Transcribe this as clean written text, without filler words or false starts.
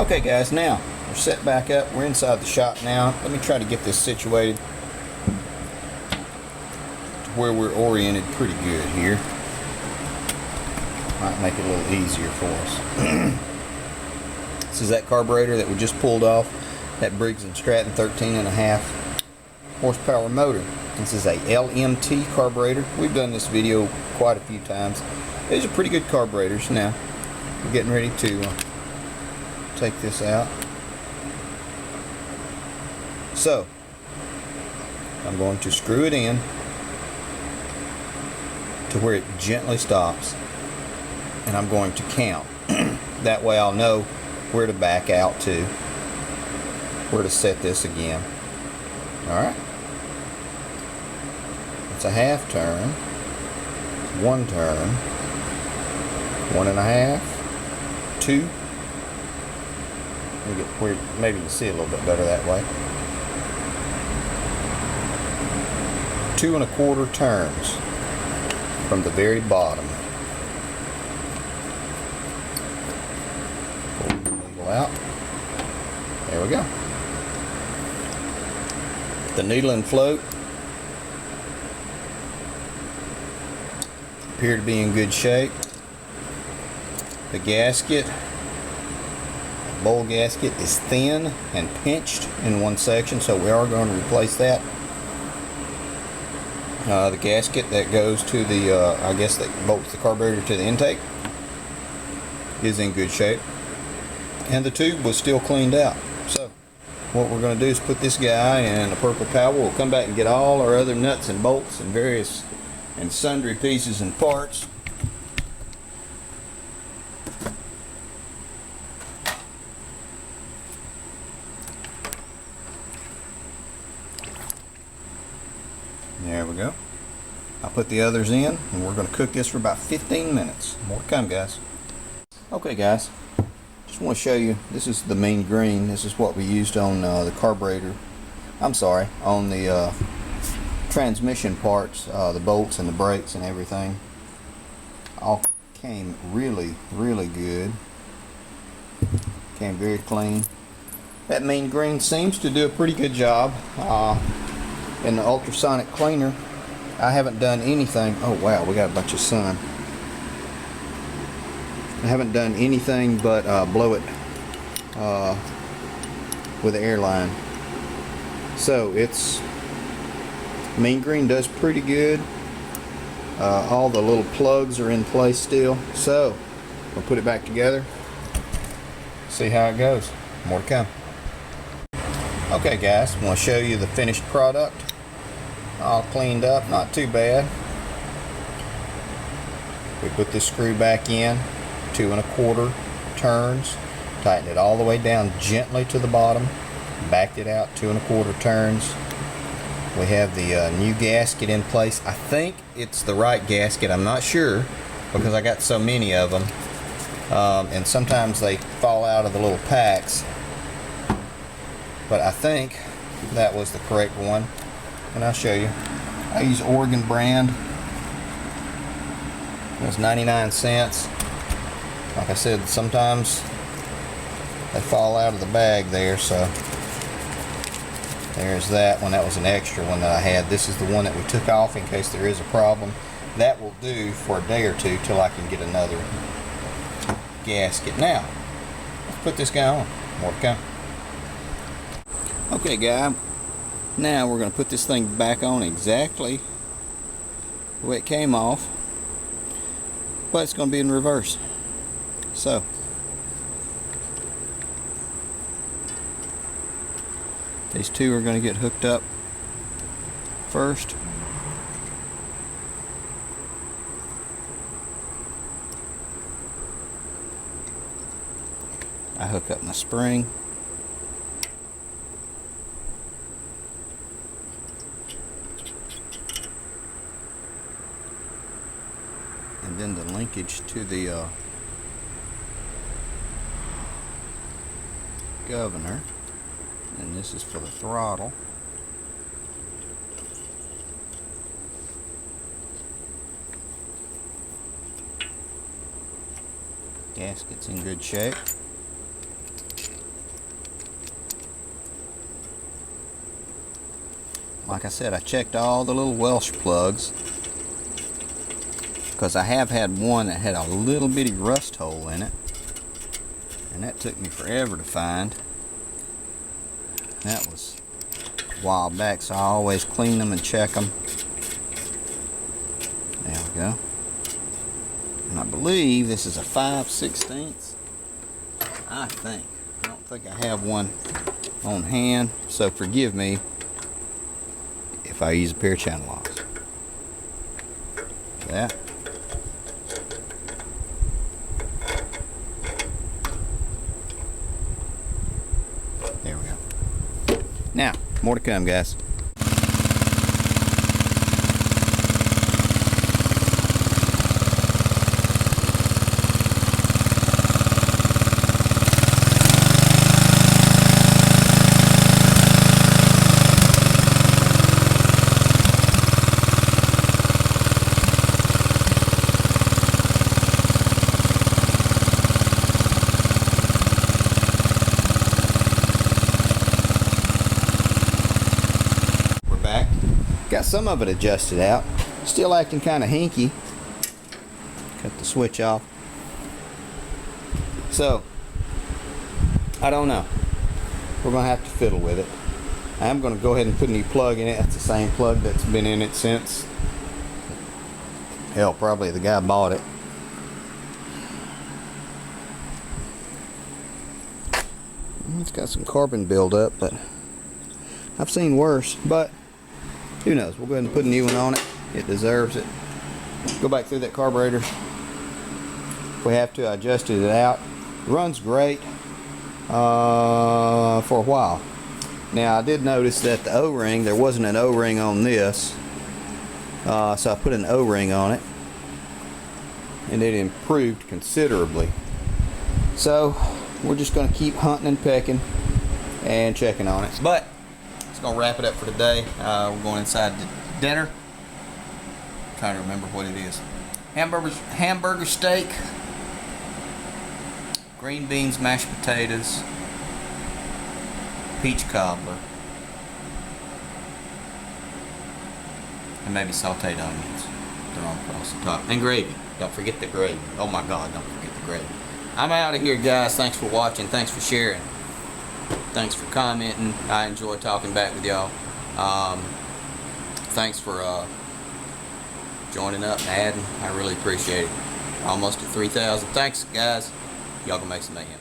Okay guys, now we're set back up. We're inside the shop now. Let me try to get this situated to where we're oriented pretty good here. Might make it a little easier for us. This is that carburetor that we just pulled off. That Briggs & Stratton 13.5 horsepower motor. This is a LMT carburetor. We've done this video quite a few times. These are pretty good carburetors. Now we're getting ready to take this out. So I'm going to screw it in to where it gently stops, and I'm going to count. That way I'll know where to back out to, where to set this again. Alright, it's a half turn, one turn, 1.5, 2. Get where maybe you can see a little bit better that way. 2 1/4 turns from the very bottom. Pull the needle out. There we go. The needle and float appear to be in good shape. The gasket, bowl gasket, is thin and pinched in one section, so we are going to replace that. The gasket that goes to the, I guess that bolts the carburetor to the intake, is in good shape, and the tube was still cleaned out. So what we're going to do is put this guy in a purple towel. We'll come back and get all our other nuts and bolts and various and sundry pieces and parts. There we go. I'll put the others in, and we're going to cook this for about 15 minutes. More to come, guys. Okay, guys. Just want to show you, this is the mean green. This is what we used on the carburetor. I'm sorry, on the transmission parts, the bolts and the brakes and everything. All came really, really good. Came very clean. That mean green seems to do a pretty good job. In the ultrasonic cleaner, I haven't done anything. Oh wow, we got a bunch of sun. I haven't done anything but blow it with the airline. So it's mean green does pretty good. All the little plugs are in place still. So we'll put it back together. See how it goes. More to come. Okay guys, I'm going to show you the finished product. All cleaned up, not too bad. We put this screw back in, 2 1/4 turns, tightened it all the way down gently to the bottom, backed it out 2 1/4 turns. We have the new gasket in place. I think it's the right gasket, I'm not sure, because I got so many of them, and sometimes they fall out of the little packs. But I think that was the correct one, and I'll show you. I use Oregon brand. It was 99 cents. Like I said, sometimes they fall out of the bag there, so there's that one. That was an extra one that I had. This is the one that we took off in case there is a problem. That will do for a day or two till I can get another gasket. Now, let's put this guy on. More to come. Okay guy, now we're going to put this thing back on exactly the way it came off, but it's going to be in reverse. So these two are going to get hooked up first. I hook up my spring. And then the linkage to the governor, and this is for the throttle. Gasket's in good shape. like I said, I checked all the little Welsh plugs, because I have had one that had a little bitty rust hole in it, and that took me forever to find. That was a while back, so I always clean them and check them. There we go. And I believe this is a 5/16. I think. I don't think I have one on hand, so forgive me if I use a pair of channel locks. That. There we go. Now, more to come, guys. Got some of it adjusted out. Still acting kind of hinky. Cut the switch off. So, I don't know. We're going to have to fiddle with it. I'm going to go ahead and put a new plug in it. That's the same plug that's been in it since, hell, probably the guy bought it. It's got some carbon buildup, but I've seen worse. But who knows? We'll go ahead and put a new one on it. It deserves it. Go back through that carburetor. If we have to, I adjusted it out. Runs great for a while. Now, I did notice that the O-ring, there wasn't an O-ring on this. So I put an O-ring on it. And it improved considerably. So, we're just going to keep hunting and pecking and checking on it. But gonna wrap it up for today. We're going inside to dinner. I'm trying to remember what it is. Hamburger steak, green beans, mashed potatoes, peach cobbler, and maybe sauteed onions thrown across the top, and gravy. Don't forget the gravy. Oh my God, don't forget the gravy. I'm out of here, guys. Thanks for watching. Thanks for sharing. Thanks for commenting. I enjoy talking back with y'all. Thanks for joining up and adding. I really appreciate it. Almost at 3,000. Thanks, guys. Y'all gonna make some mayhem.